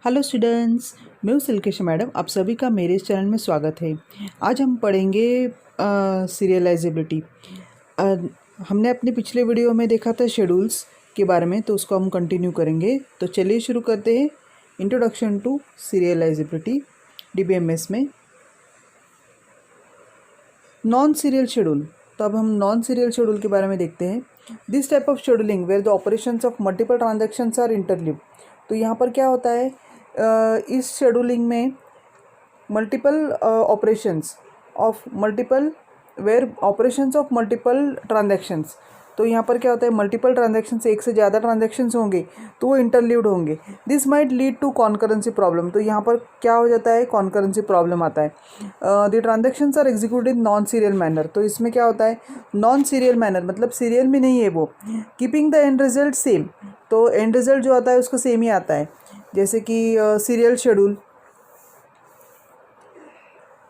Hello students, मैं हूँ सिल्केश madam. आप सभी का मेरे इस चैनल में स्वागत है। आज हम पढ़ेंगे सीरियलाइजेबिलिटी। हमने अपने पिछले वीडियो में देखा था शेड्यूल्स के बारे में, तो उसको हम कंटिन्यू करेंगे। तो चलिए शुरू करते हैं। इंट्रोडक्शन टू सीरियलाइजेबिलिटी डीबीएमएस में नॉन सीरियल शेड्यूल। तो अब हम नॉन सीरियल शेड्यूल के बारे में देखते हैं। This type of scheduling where the operations of multiple transactions are interleaved. तो यहाँ पर क्या होता है, इस शेड्यूलिंग में multiple operations of multiple where operations of multiple transactions. तो यहाँ पर क्या होता है, मल्टीपल ट्रांजैक्शंस, एक से ज़्यादा ट्रांजैक्शंस होंगे तो वो इंटरलीव्ड होंगे। This might lead to concurrency problem. तो यहाँ पर क्या हो जाता है, कॉन्करेंसी प्रॉब्लम आता है। The transactions are executed in non serial manner. तो इसमें क्या होता है, नॉन सीरियल मैनर मतलब सीरियल में नहीं है वो। Keeping the end result same. तो एंड रिजल्ट जो आता है उसको सेम ही आता है। जैसे कि serial schedule,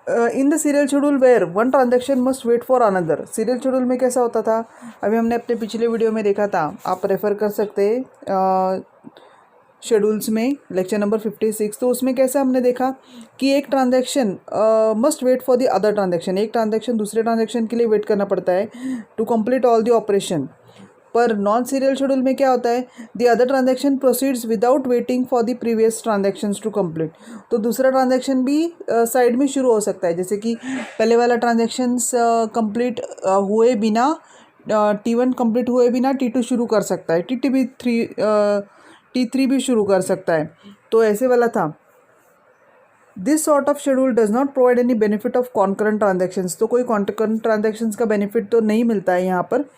in the serial schedule where one transaction must wait for another. Serial schedule में कैसा होता था, अभी हमने अपने पिछले वीडियो में देखा था, आप रेफ़र कर सकते हैं शेड्यूल्स में, लेक्चर नंबर 56। तो उसमें कैसा हमने देखा कि एक transaction must wait for the other transaction. एक ट्रांजेक्शन दूसरे ट्रांजेक्शन के लिए वेट करना पड़ता है to complete all the operation. पर नॉन सीरियल शेड्यूल में क्या होता है, the other transaction proceeds without waiting for the previous transactions to complete. तो दूसरा ट्रांजैक्शन भी साइड में शुरू हो सकता है। जैसे कि पहले वाला ट्रांजैक्शंस कंप्लीट हुए बिना, T1 कंप्लीट हुए बिना T2 शुरू कर सकता है, T3 भी शुरू कर सकता है। तो ऐसे वाला था। This sort of schedule does not provide any benefit of concurrent transactions. तो कोई कॉन्करेंट ट्रांजैक्शंस का बेनिफिट तो नहीं मिलता है यहाँ पर।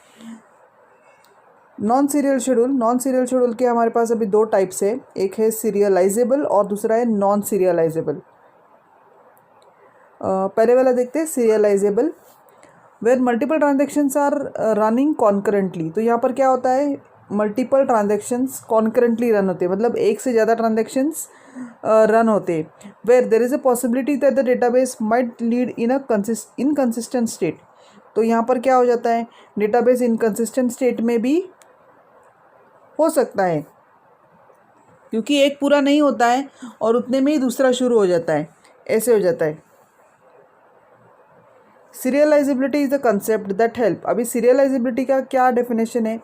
नॉन सीरियल शेड्यूल के हमारे पास अभी दो टाइप्स है, एक है सीरियलाइजेबल और दूसरा है नॉन सीरियलाइजेबल। पहले वाला देखते हैं, serializable where multiple transactions are running concurrently. तो यहाँ पर क्या होता है, मल्टीपल ट्रांजेक्शन्स कॉन्करेंटली रन होते हैं, मतलब एक से ज़्यादा ट्रांजेक्शन्स रन होते हैं। Where there is a possibility that the database might lead in inconsistent state. तो यहाँ पर क्या हो जाता है, डेटाबेस इनकंसिस्टेंट स्टेट में भी हो सकता है, क्योंकि एक पूरा नहीं होता है और उतने में ही दूसरा शुरू हो जाता है, ऐसे हो जाता है। Serialisability is the concept that help. अभी सीरियलाइजेबिलिटी का क्या डेफिनेशन है,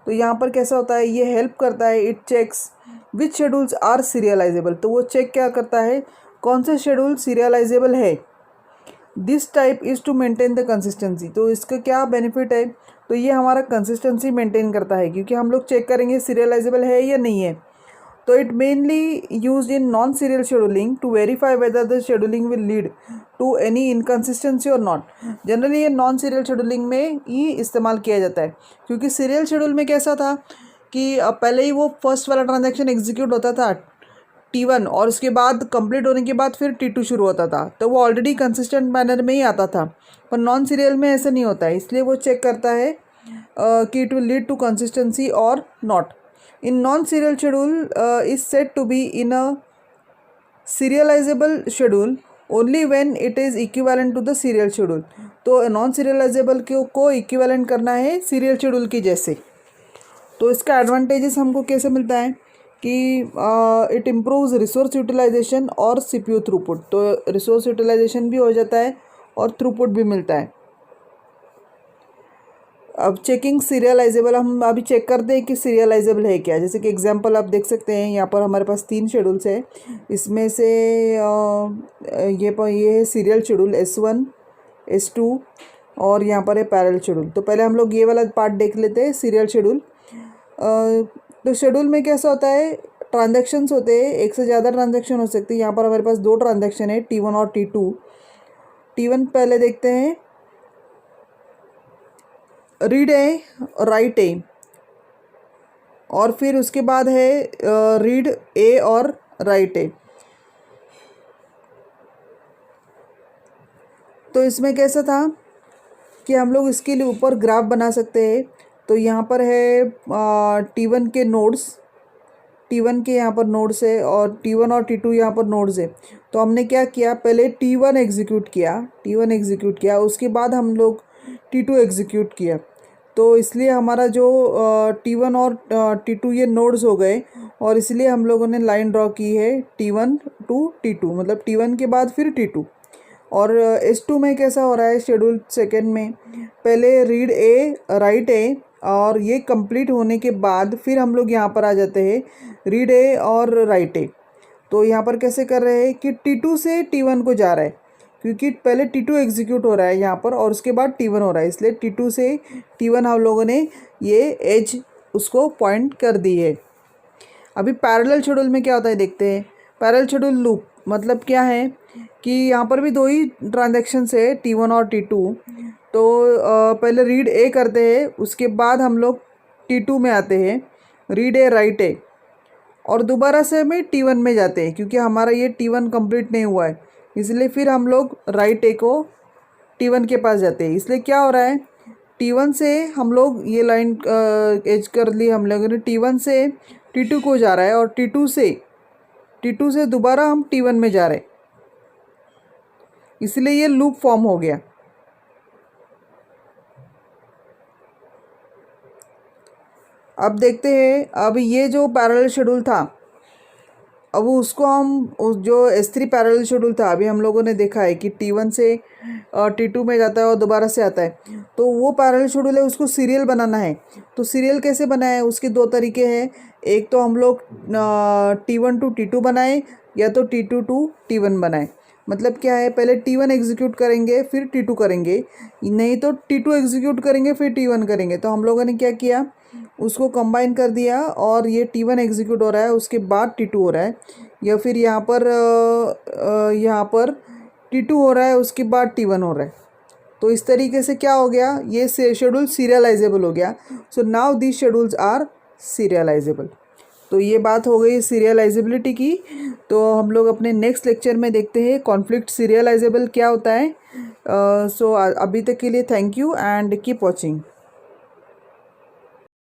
तो यहाँ पर कैसा होता है, ये हेल्प करता है, it checks which schedules are serializable. तो वो चेक क्या करता है, कौन से शेड्यूल सीरियलाइजेबल है। This type is to maintain the consistency. तो इसका क्या बेनिफिट है, तो ये हमारा कंसिस्टेंसी मेंटेन करता है, क्योंकि हम लोग चेक करेंगे सीरियलाइजेबल है या नहीं है। तो it mainly used in non serial scheduling to verify whether the scheduling will lead to any inconsistency और नॉट। जनरली ये नॉन सीरियल शेड्यूलिंग में ही इस्तेमाल किया जाता है, क्योंकि सीरियल शेड्यूल में कैसा था कि पहले ही वो फर्स्ट वाला ट्रांजैक्शन एग्जीक्यूट होता था T1, और उसके बाद कंप्लीट होने के बाद फिर T2 शुरू होता था, तो वो ऑलरेडी कंसिस्टेंट मैनर में ही आता था। पर नॉन सीरियल में ऐसा नहीं होता है, इसलिए वो चेक करता है कि it will lead to consistency और not. In non serial schedule is set to be in a serializable schedule only when it is equivalent to the serial schedule. तो नॉन सीरियलाइजेबल को इक्विवेलेंट करना है serial schedule की जैसे। तो इसका advantages हमको कैसे मिलता है कि इट इम्प्रूव्स रिसोर्स यूटिलाइजेशन और CPU थ्रूपुट। तो रिसोर्स यूटिलाइजेशन भी हो जाता है और थ्रूपुट भी मिलता है। अब चेकिंग सीरियलाइजेबल, हम अभी चेक करते हैं कि सीरियलाइजेबल है क्या। जैसे कि एग्जांपल आप देख सकते हैं, यहाँ पर हमारे पास 3 शेड्यूल्स है, इसमें से ये है सीरियल शेड्यूल S1 S2 और यहाँ पर है पैरेलल शेड्यूल। तो पहले हम लोग ये वाला पार्ट देख लेते हैं, सीरियल शेड्यूल। तो शेड्यूल में कैसा होता है, ट्रांजैक्शंस होते हैं, एक से ज़्यादा ट्रांजैक्शन हो सकती है। यहाँ पर हमारे पास 2 ट्रांजैक्शन है, T1 और T2। T1 पहले देखते हैं, रीड है, राइट है, और फिर उसके बाद है रीड ए और राइट ए। तो इसमें कैसा था कि हम लोग इसके लिए ऊपर ग्राफ बना सकते हैं। तो यहाँ पर है T1 के नोड्स, T1 के यहाँ पर नोड्स है, और T1 और T2 यहाँ पर नोड्स है। तो हमने क्या किया, पहले T1 एग्जीक्यूट किया, उसके बाद हम लोग T2 एग्जीक्यूट किया। तो इसलिए हमारा जो T1 और T2 ये नोड्स हो गए, और इसलिए हम लोगों ने लाइन ड्रॉ की है T1 टू T2, मतलब T1 के बाद फिर T2। और S2 में कैसा हो रहा है शेड्यूल सेकेंड में, पहले रीड ए राइट ए, और ये कंप्लीट होने के बाद फिर हम लोग यहाँ पर आ जाते हैं रीड ए और राइट ए। तो यहाँ पर कैसे कर रहे हैं कि T2 से T1 को जा रहा है, क्योंकि पहले T2 एग्जीक्यूट हो रहा है यहाँ पर और उसके बाद T1 हो रहा है, इसलिए T2 से T1 हम लोगों ने ये एज उसको पॉइंट कर दी है। अभी पैरेलल शेड्यूल में क्या होता है देखते हैं। पैरेलल शेड्यूल लूप मतलब क्या है कि यहाँ पर भी दो ही ट्रांजैक्शंस है T1 और T2। तो पहले रीड ए करते हैं, उसके बाद हम लोग T2 में आते हैं रीड ए राइट ए, और दोबारा से हमें T1 में जाते हैं क्योंकि हमारा ये T1 कंप्लीट नहीं हुआ है, इसलिए फिर हम लोग राइट ए को T1 के पास जाते हैं। इसलिए क्या हो रहा है T1 से हम लोग ये लाइन एज कर ली हम लोगों ने, T1 से T2 को जा रहा है और T2 से दोबारा हम T1 में जा रहे हैं, इसलिए ये लूप फॉर्म हो गया। अब देखते हैं, अब ये जो पैरेलल शेड्यूल था, अब उसको हम उस जो S3 पैरेलल शेड्यूल था अभी हम लोगों ने देखा है कि T1 से T2 में जाता है और दोबारा से आता है, तो वो पैरेलल शेड्यूल है उसको सीरियल बनाना है। तो सीरियल कैसे बनाए, उसके दो तरीके हैं, एक तो हम लोग T1 टू T2 बनाए या तो T2 टू T1 बनाए। मतलब क्या है, पहले T1 एग्जीक्यूट करेंगे फिर T2 करेंगे, नहीं तो T2 एग्जीक्यूट करेंगे फिर T1 करेंगे। तो हम लोगों ने क्या किया, उसको कंबाइन कर दिया और ये T1 एग्जीक्यूट हो रहा है उसके बाद T2 हो रहा है, या फिर यहाँ पर T2 हो रहा है उसके बाद T1 हो रहा है। तो इस तरीके से क्या हो गया, ये शेड्यूल सीरियलाइजेबल हो गया। So now these schedules are serializable. तो ये बात हो गई सीरियलाइजेबिलिटी की। तो हम लोग अपने नेक्स्ट लेक्चर में देखते हैं कॉन्फ्लिक्ट सीरियलाइजेबल क्या होता है। सो अभी तक के लिए thank you and keep watching.